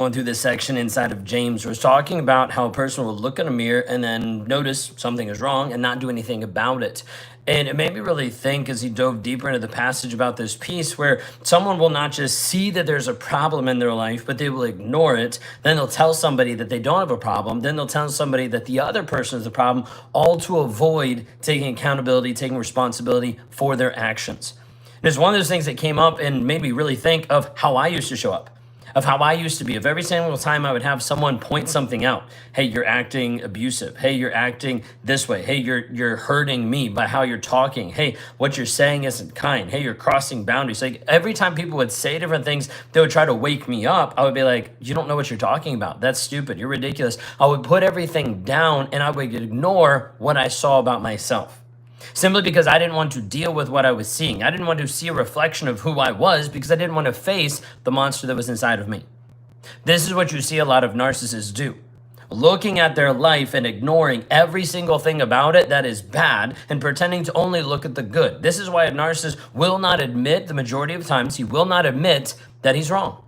Going through this section inside of James was talking about how a person will look in a mirror and then notice something is wrong and not do anything about it. And it made me really think as he dove deeper into the passage about this piece where someone will not just see that there's a problem in their life, but they will ignore it. Then they'll tell somebody that they don't have a problem. Then they'll tell somebody that the other person is the problem, all to avoid taking accountability, taking responsibility for their actions. And it's one of those things that came up and made me really think of how I used to show up, of how I used to be. Of every single time I would have someone point something out. Hey, you're acting abusive. Hey, you're acting this way. Hey, you're hurting me by how you're talking. Hey, what you're saying isn't kind. Hey, you're crossing boundaries. Like every time people would say different things, they would try to wake me up. I would be like, you don't know what you're talking about. That's stupid. You're ridiculous. I would put everything down and I would ignore what I saw about myself. Simply because I didn't want to deal with what I was seeing. I didn't want to see a reflection of who I was because I didn't want to face the monster that was inside of me. This is what you see a lot of narcissists do. Looking at their life and ignoring every single thing about it that is bad and pretending to only look at the good. This is why a narcissist will not admit, the majority of times, he will not admit that he's wrong.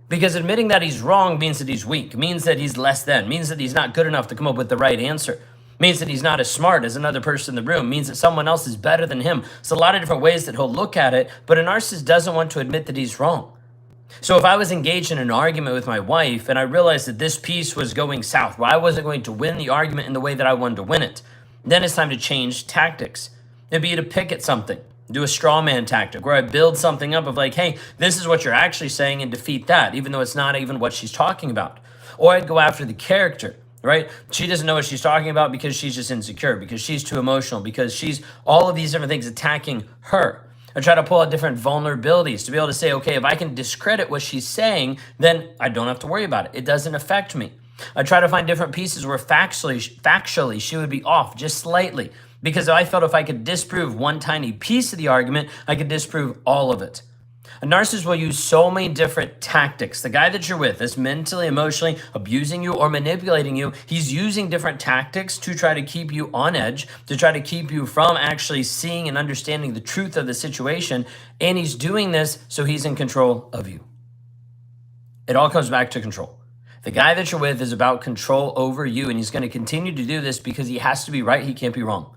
Because admitting that he's wrong means that he's weak, means that he's less than, means that he's not good enough to come up with the right answer. Means that he's not as smart as another person in the room, means that someone else is better than him. It's a lot of different ways that he'll look at it, but a narcissist doesn't want to admit that he's wrong. So if I was engaged in an argument with my wife and I realized that this piece was going south, where I wasn't going to win the argument in the way that I wanted to win it, then it's time to change tactics. It'd be to pick at something, do a straw man tactic, where I build something up of like, hey, this is what you're actually saying and defeat that, even though it's not even what she's talking about. Or I'd go after the character. Right? She doesn't know what she's talking about because she's just insecure, because she's too emotional, because she's all of these different things attacking her. I try to pull out different vulnerabilities to be able to say, okay, if I can discredit what she's saying, then I don't have to worry about it. It doesn't affect me. I try to find different pieces where factually she would be off just slightly, because I felt if I could disprove one tiny piece of the argument, I could disprove all of it. A narcissist will use so many different tactics. The guy that you're with is mentally, emotionally abusing you or manipulating you. He's using different tactics to try to keep you on edge, to try to keep you from actually seeing and understanding the truth of the situation. And he's doing this so he's in control of you. It all comes back to control. The guy that you're with is about control over you, and he's going to continue to do this because he has to be right. He can't be wrong.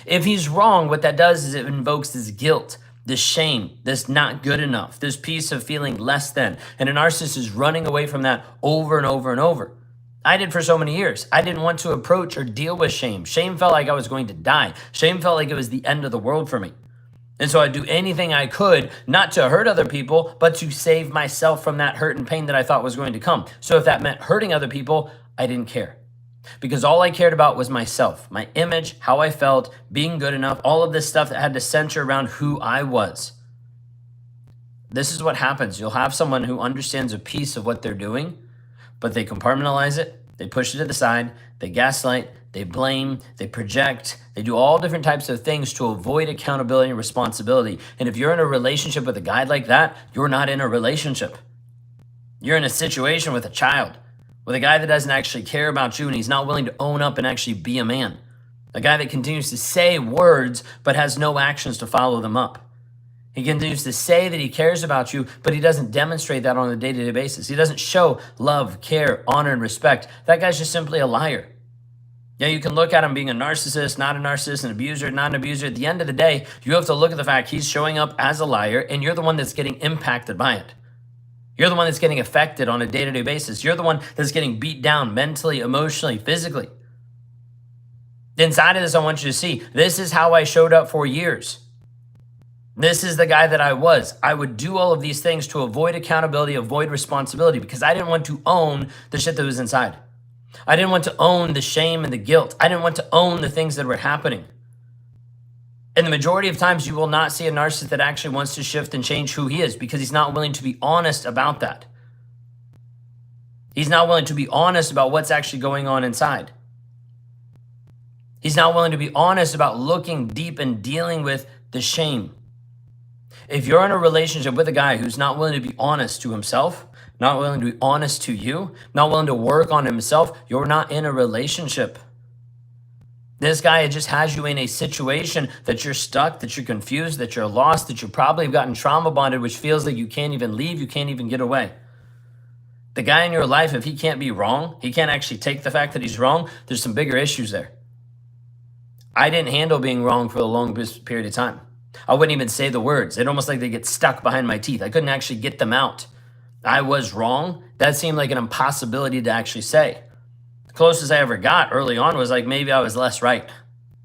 If he's wrong, what that does is it invokes this guilt, this shame, this not good enough, this piece of feeling less than. And a narcissist is running away from that over and over and over. I did for so many years. I didn't want to approach or deal with shame. Shame felt like I was going to die. Shame felt like it was the end of the world for me. And so I'd do anything I could, not to hurt other people, but to save myself from that hurt and pain that I thought was going to come. So if that meant hurting other people, I didn't care. Because all I cared about was myself, my image, how I felt, being good enough, all of this stuff that had to center around who I was. This is what happens. You'll have someone who understands a piece of what they're doing, but they compartmentalize it, they push it to the side, they gaslight, they blame, they project, they do all different types of things to avoid accountability and responsibility. And if you're in a relationship with a guy like that, you're not in a relationship. You're in a situation with a child, with a guy that doesn't actually care about you and he's not willing to own up and actually be a man. A guy that continues to say words but has no actions to follow them up. He continues to say that he cares about you, but he doesn't demonstrate that on a day-to-day basis. He doesn't show love, care, honor, and respect. That guy's just simply a liar. Yeah, you can look at him being a narcissist, not a narcissist, an abuser, not an abuser. At the end of the day, you have to look at the fact he's showing up as a liar and you're the one that's getting impacted by it. You're the one that's getting affected on a day-to-day basis. You're the one that's getting beat down mentally, emotionally, physically. Inside of this, I want you to see, this is how I showed up for years. This is the guy that I was. I would do all of these things to avoid accountability, avoid responsibility, because I didn't want to own the shit that was inside. I didn't want to own the shame and the guilt. I didn't want to own the things that were happening. And the majority of times you will not see a narcissist that actually wants to shift and change who he is because he's not willing to be honest about that. He's not willing to be honest about what's actually going on inside. He's not willing to be honest about looking deep and dealing with the shame. If you're in a relationship with a guy who's not willing to be honest to himself, not willing to be honest to you, not willing to work on himself, you're not in a relationship. This guy just has you in a situation that you're stuck, that you're confused, that you're lost, that you probably have gotten trauma bonded, which feels like you can't even leave, you can't even get away. The guy in your life, if he can't be wrong, he can't actually take the fact that he's wrong, there's some bigger issues there. I didn't handle being wrong for a long period of time. I wouldn't even say the words. It almost like they get stuck behind my teeth. I couldn't actually get them out. I was wrong. That seemed like an impossibility to actually say. The closest I ever got early on was like maybe I was less right.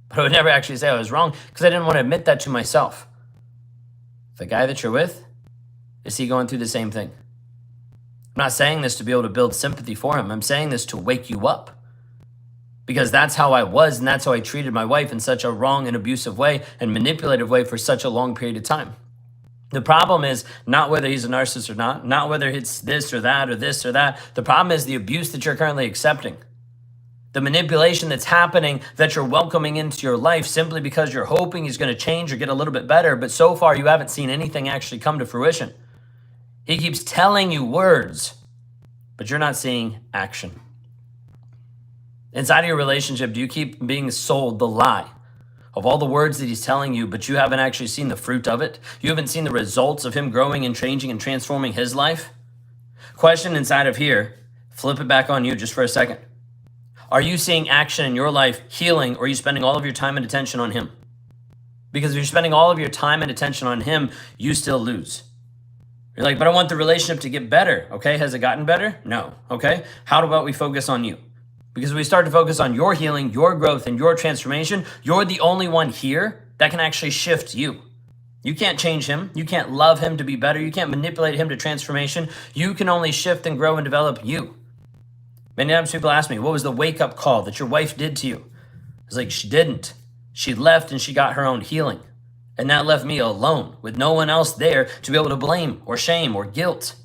But I would never actually say I was wrong because I didn't want to admit that to myself. The guy that you're with, is he going through the same thing? I'm not saying this to be able to build sympathy for him. I'm saying this to wake you up. Because that's how I was, and that's how I treated my wife in such a wrong and abusive way and manipulative way for such a long period of time. The problem is not whether he's a narcissist or not whether it's this or that or this or that. The problem is the abuse that you're currently accepting. The manipulation that's happening that you're welcoming into your life simply because you're hoping he's going to change or get a little bit better, but so far you haven't seen anything actually come to fruition. He keeps telling you words, but you're not seeing action. Inside of your relationship, do you keep being sold the lie of all the words that he's telling you, but you haven't actually seen the fruit of it? You haven't seen the results of him growing and changing and transforming his life? Question inside of here, flip it back on you just for a second. Are you seeing action in your life healing, or are you spending all of your time and attention on him? Because if you're spending all of your time and attention on him, you still lose. You're like, but I want the relationship to get better. Okay, has it gotten better? No. Okay, how about we focus on you? Because if we start to focus on your healing, your growth, and your transformation, you're the only one here that can actually shift you. You can't change him. You can't love him to be better. You can't manipulate him to transformation. You can only shift and grow and develop you. Many times people ask me, what was the wake-up call that your wife did to you? It's like, she didn't. She left and she got her own healing. And that left me alone with no one else there to be able to blame or shame or guilt.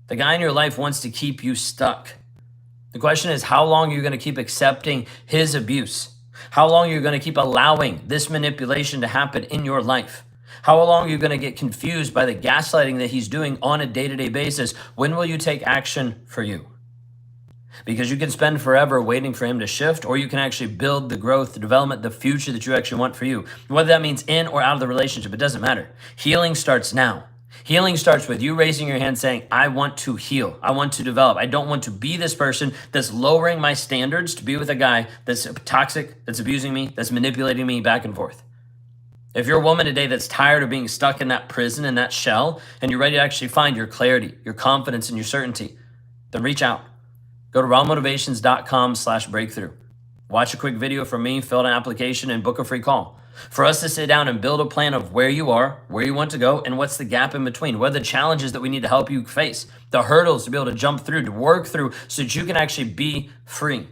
The guy in your life wants to keep you stuck. The question is, how long are you going to keep accepting his abuse? How long are you going to keep allowing this manipulation to happen in your life? How long are you going to get confused by the gaslighting that he's doing on a day-to-day basis? When will you take action for you? Because you can spend forever waiting for him to shift, or you can actually build the growth, the development, the future that you actually want for you. Whether that means in or out of the relationship, it doesn't matter. Healing starts now. Healing starts with you raising your hand saying, I want to heal. I want to develop. I don't want to be this person that's lowering my standards to be with a guy that's toxic, that's abusing me, that's manipulating me back and forth. If you're a woman today that's tired of being stuck in that prison, in that shell, and you're ready to actually find your clarity, your confidence, and your certainty, then reach out. Go to rawmotivations.com/breakthrough. Watch a quick video from me, fill out an application, and book a free call. For us to sit down and build a plan of where you are, where you want to go, and what's the gap in between. What are the challenges that we need to help you face? The hurdles to be able to jump through, to work through, so that you can actually be free.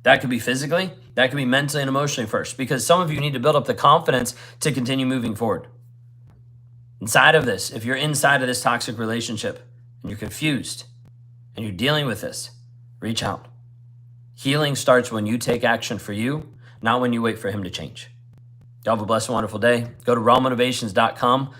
That could be physically, that could be mentally and emotionally first, because some of you need to build up the confidence to continue moving forward. Inside of this, if you're inside of this toxic relationship and you're confused and you're dealing with this, reach out. Healing starts when you take action for you, not when you wait for him to change. Y'all have a blessed and wonderful day. Go to rawmotivations.com